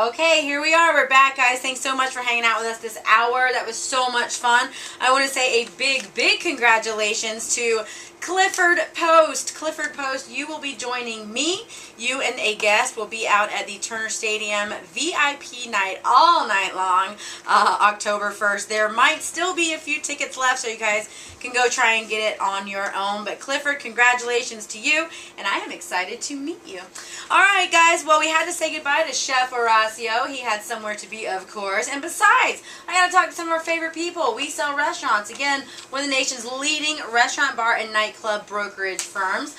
Okay, here we are. We're back, guys. Thanks so much for hanging out with us this hour. That was so much fun. I want to say a big congratulations to Clifford Post. Clifford Post, you will be joining me. You and a guest will be out at the Turner Stadium VIP night all night long, October 1st. There might still be a few tickets left, so you guys can go try and get it on your own. But Clifford, congratulations to you, and I am excited to meet you. All right, guys. Well, we had to say goodbye to Chef Horacio. He had somewhere to be, of course. And besides, I got to talk to some of our favorite people. We Sell Restaurants. Again, one of the nation's leading restaurant, bar, and nightclub brokerage firms.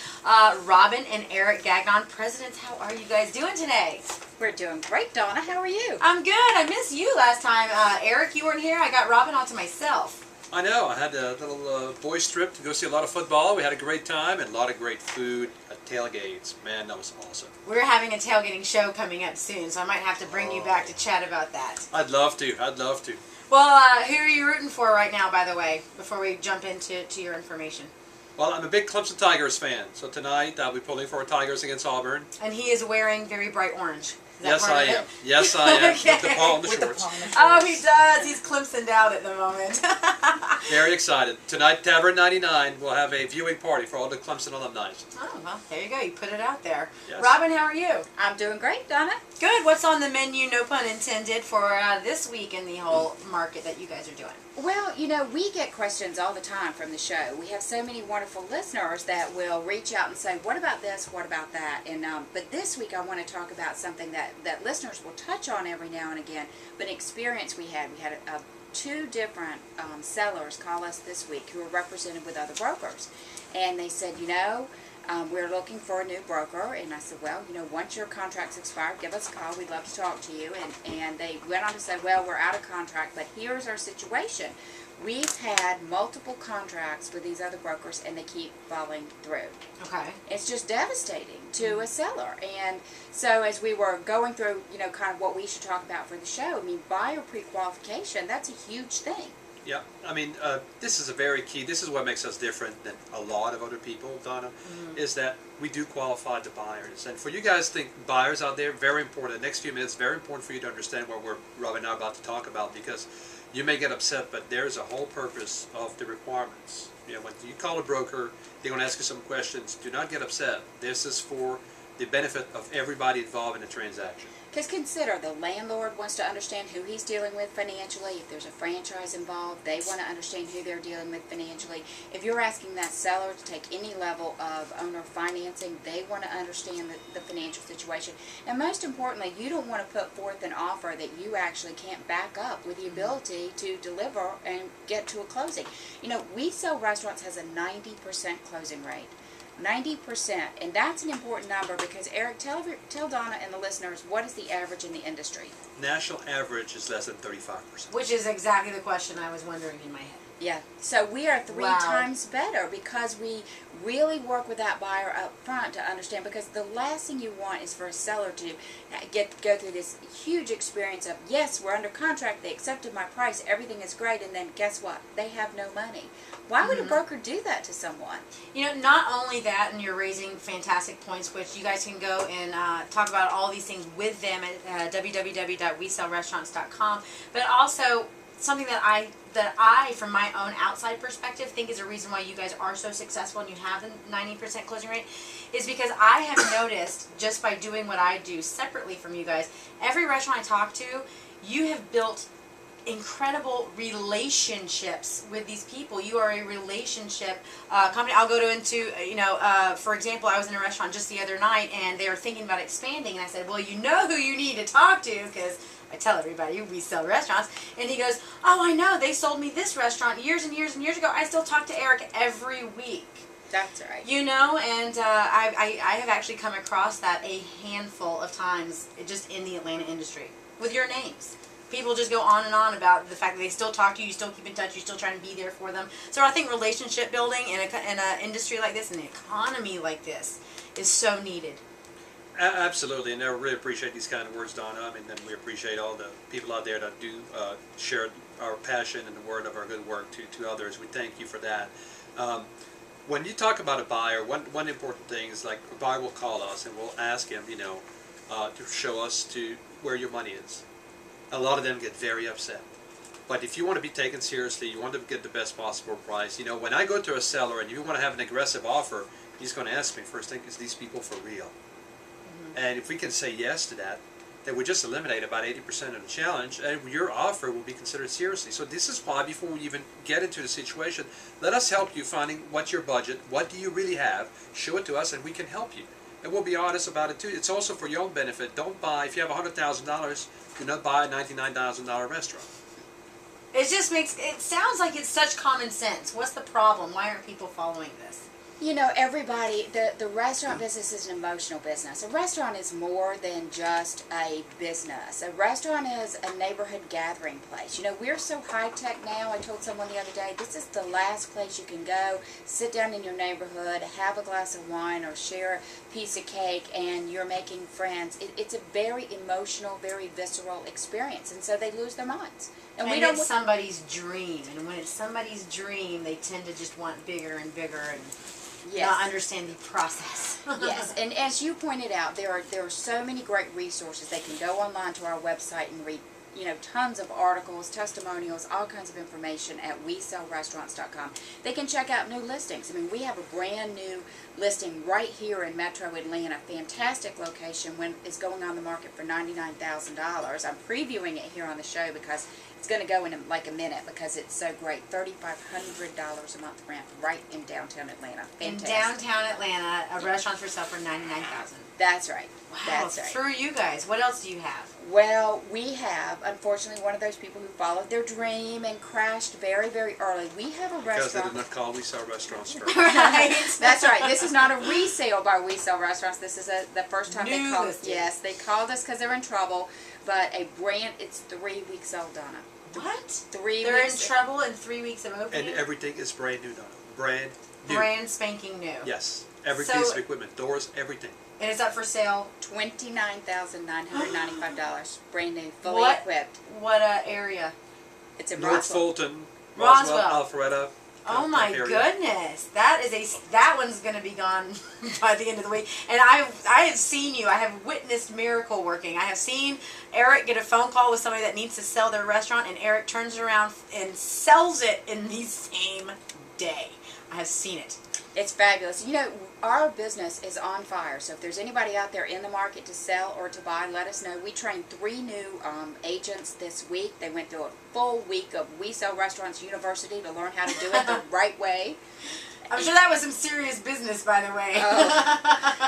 Robin and Eric Gagnon, presidents. How are you guys doing today? We're doing great, Donna. How are you? I'm good. I missed you last time. Eric, you weren't here. I got Robin all to myself. I know. I had a little boys trip to go see a lot of football. We had a great time and a lot of great food at tailgates. Man, that was awesome. We're having a tailgating show coming up soon, so I might have to bring you back to chat about that. I'd love to. I'd love to. Well, who are you rooting for right now, by the way, before we jump into your information? Well, I'm a big Clemson Tigers fan, so tonight I'll be pulling for our Tigers against Auburn. And he is wearing very bright orange. Yes, I am. Yes, I am. Okay. With the paw on the shorts. Oh, he does. He's Clemsoned out at the moment. Very excited. Tonight, Tavern 99 will have a viewing party for all the Clemson alumni. Oh, well, there you go. You put it out there. Yes. Robin, how are you? I'm doing great, Donna. Good. What's on the menu, no pun intended, for this week in the whole market that you guys are doing? Well, you know, we get questions all the time from the show. We have so many wonderful listeners that will reach out and say, what about this, what about that? And but this week I want to talk about something that listeners will touch on every now and again, but an experience we had. We had two different sellers call us this week who were represented with other brokers. And they said, you know, we're looking for a new broker. And I said, well, you know, once your contract's expired, give us a call. We'd love to talk to you. And they went on to say, well, we're out of contract, but here's our situation. We've had multiple contracts with these other brokers, and they keep falling through. Okay. It's just devastating to a seller. And so as we were going through, you know, kind of what we should talk about for the show, I mean, buyer pre-qualification, that's a huge thing. Yeah, I mean, this is a very key. This is what makes us different than a lot of other people, Donna, is that we do qualify the buyers. And for you guys think buyers out there, very important. The next few minutes, very important for you to understand what Robin and I are about to talk about, because you may get upset, but there's a whole purpose of the requirements. You know, when you call a broker, they're going to ask you some questions. Do not get upset. This is for the benefit of everybody involved in the transaction. Because consider, the landlord wants to understand who he's dealing with financially. If there's a franchise involved, they want to understand who they're dealing with financially. If you're asking that seller to take any level of owner financing, they want to understand the financial situation. And most importantly, you don't want to put forth an offer that you actually can't back up with the ability to deliver and get to a closing. You know, We Sell Restaurants has a 90% closing rate. 90%, and that's an important number because, Eric, tell Donna and the listeners, what is the average in the industry? National average is less than 35%. Which is exactly the question I was wondering in my head. Yeah, so we are three times better because we really work with that buyer up front to understand, because the last thing you want is for a seller to go through this huge experience of, yes, we're under contract, they accepted my price, everything is great, and then guess what? They have no money. Why would a broker do that to someone? You know, not only that, and you're raising fantastic points, which you guys can go and talk about all these things with them at www.wesellrestaurants.com, but also something that I, from my own outside perspective, think is a reason why you guys are so successful and you have a 90% closing rate, is because I have noticed, just by doing what I do separately from you guys, every restaurant I talk to, you have built incredible relationships with these people. You are a relationship company. I'll go into, you know, for example, I was in a restaurant just the other night and they were thinking about expanding, and I said, well, you know who you need to talk to, because I tell everybody we sell restaurants. And he goes, oh, I know, they sold me this restaurant years and years and years ago. I still talk to Eric every week. That's right. You know, and I have actually come across that a handful of times just in the Atlanta industry with your names. People just go on and on about the fact that they still talk to you, you still keep in touch, you still try and be there for them. So I think relationship building in an industry like this, in an economy like this, is so needed. Absolutely, and I really appreciate these kind of words, Donna. I mean, and we appreciate all the people out there that do share our passion and the word of our good work to others. We thank you for that. When you talk about a buyer, one important thing is, like, a buyer will call us and we'll ask him, you know, to show us to where your money is. A lot of them get very upset. But if you want to be taken seriously, you want to get the best possible price. You know, when I go to a seller and you want to have an aggressive offer, he's going to ask me first thing, is these people for real? And if we can say yes to that, then we just eliminate about 80% of the challenge, and your offer will be considered seriously. So this is why, before we even get into the situation, let us help you finding what's your budget, what do you really have, show it to us, and we can help you. And we'll be honest about it too. It's also for your own benefit. Don't buy, if you have $100,000, do not buy a $99,000 restaurant. It just makes, it sounds like it's such common sense. What's the problem? Why aren't people following this? You know, everybody, the restaurant business is an emotional business. A restaurant is more than just a business. A restaurant is a neighborhood gathering place. You know, we're so high-tech now. I told someone the other day, this is the last place you can go, sit down in your neighborhood, have a glass of wine or share a piece of cake, and you're making friends. It's a very emotional, very visceral experience, and so they lose their minds. And we don't. It's somebody's dream, and when it's somebody's dream, they tend to just want bigger and bigger and not understand the process. Yes, and as you pointed out, there are so many great resources. They can go online to our website and read, you know, tons of articles, testimonials, all kinds of information at WeSellRestaurants.com. They can check out new listings. I mean, we have a brand new listing right here in Metro Atlanta. Fantastic location. Is going on the market for $99,000. I'm previewing it here on the show because it's going to go in like a minute because it's so great. $3,500 a month rent right in downtown Atlanta. Fantastic. In downtown Atlanta, a restaurant for sale for $99,000. That's right. Wow, that's right. Through you guys. What else do you have? Well, we have, unfortunately, one of those people who followed their dream and crashed very, very early. We have a restaurant. Because they did not call We Sell Restaurants first. Right. That's right. This is not a resale by We Sell Restaurants. This is the first time they called us. listing. Yes, they called us because they're in trouble. But a brand, it's 3 weeks old, Donna. What? 3 They're weeks. in trouble in 3 weeks of opening? And everything is brand new, Donna. Brand new. Brand spanking new. Yes. Every So- piece of equipment, doors, everything. And it's up for sale. $29,995. Brand new, fully What? equipped. What area? It's in North Roswell. Fulton, Roswell. Alpharetta. Oh my area. goodness, that one's going to be gone by the end of the week. And I have seen you. I have witnessed miracle working. I have seen Eric get a phone call with somebody that needs to sell their restaurant, and Eric turns it around and sells it in the same day. I have seen it. It's fabulous. You know, our business is on fire. So if there's anybody out there in the market to sell or to buy, let us know. We trained 3 new agents this week. They went through a full week of We Sell Restaurants University to learn how to do it the right way. I'm sure that was some serious business, by the way.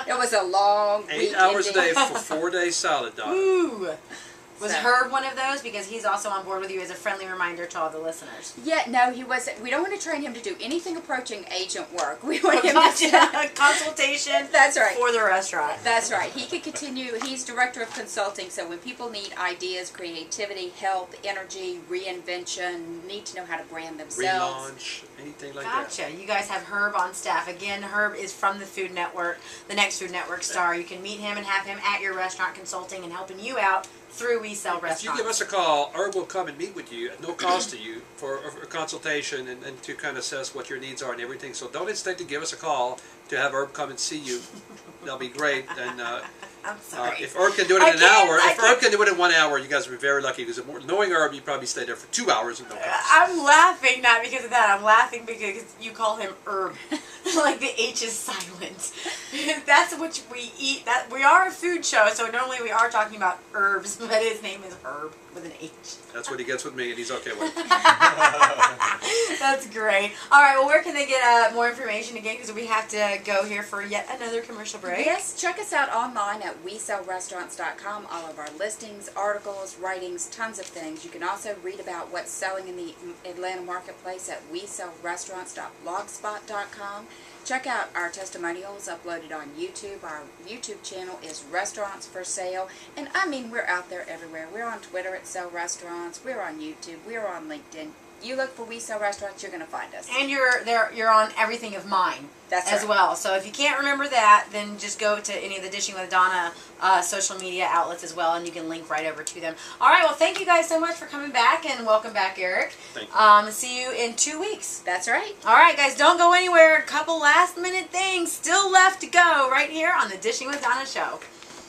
It was a long 8 week. hours a indeed. day for 4 days solid, Donna. Ooh. Was So- Herb one of those? Because he's also on board with you as a friendly reminder to all the listeners. Yeah, no, he wasn't. We don't want to train him to do anything approaching agent work. We want him to Consultation. That's right. For the restaurant. That's right. He could continue. He's director of consulting, so when people need ideas, creativity, help, energy, reinvention, need to know how to brand themselves. Relaunch, anything like that. Gotcha. You guys have Herb on staff. Again, Herb is from the Food Network, the next Food Network star. You can meet him and have him at your restaurant consulting and helping you out through We Sell If you Restaurants. give us a call, Herb will come and meet with you at no cost to you for a consultation and to kind of assess what your needs are and everything. So don't hesitate to give us a call to have Herb come and see you. That'll be great. And I'm sorry. if Herb can do it in an hour, if Herb can do it in 1 hour, you guys will be very lucky because knowing Herb, you probably stay there for 2 hours and no cost. I'm laughing not because of that. I'm laughing because you call him Herb. Like the H is silent. That's what we eat. That we are a food show, so normally we are talking about herbs, but his name is Herb with an H. That's what he gets with me, and he's okay with it. That's great. All right, well, where can they get more information again? Because we have to go here for yet another commercial break. Yes, check us out online at WeSellRestaurants.com. All of our listings, articles, writings, tons of things. You can also read about what's selling in the Atlanta marketplace at WeSellRestaurants.blogspot.com. Check out our testimonials uploaded on YouTube. Our YouTube channel is Restaurants for Sale. And I mean, we're out there everywhere. We're on Twitter at Sell Restaurants. We're on YouTube. We're on LinkedIn. You look for We Sell Restaurants, you're going to find us. And you're on everything of mine. That's as right. well. So if you can't remember that, then just go to any of the Dishing with Donna social media outlets as well, and you can link right over to them. All right, well, thank you guys so much for coming back, and welcome back, Eric. Thank you. See you in 2 weeks. That's right. All right, guys, don't go anywhere. A couple last-minute things still left to go right here on the Dishing with Donna show.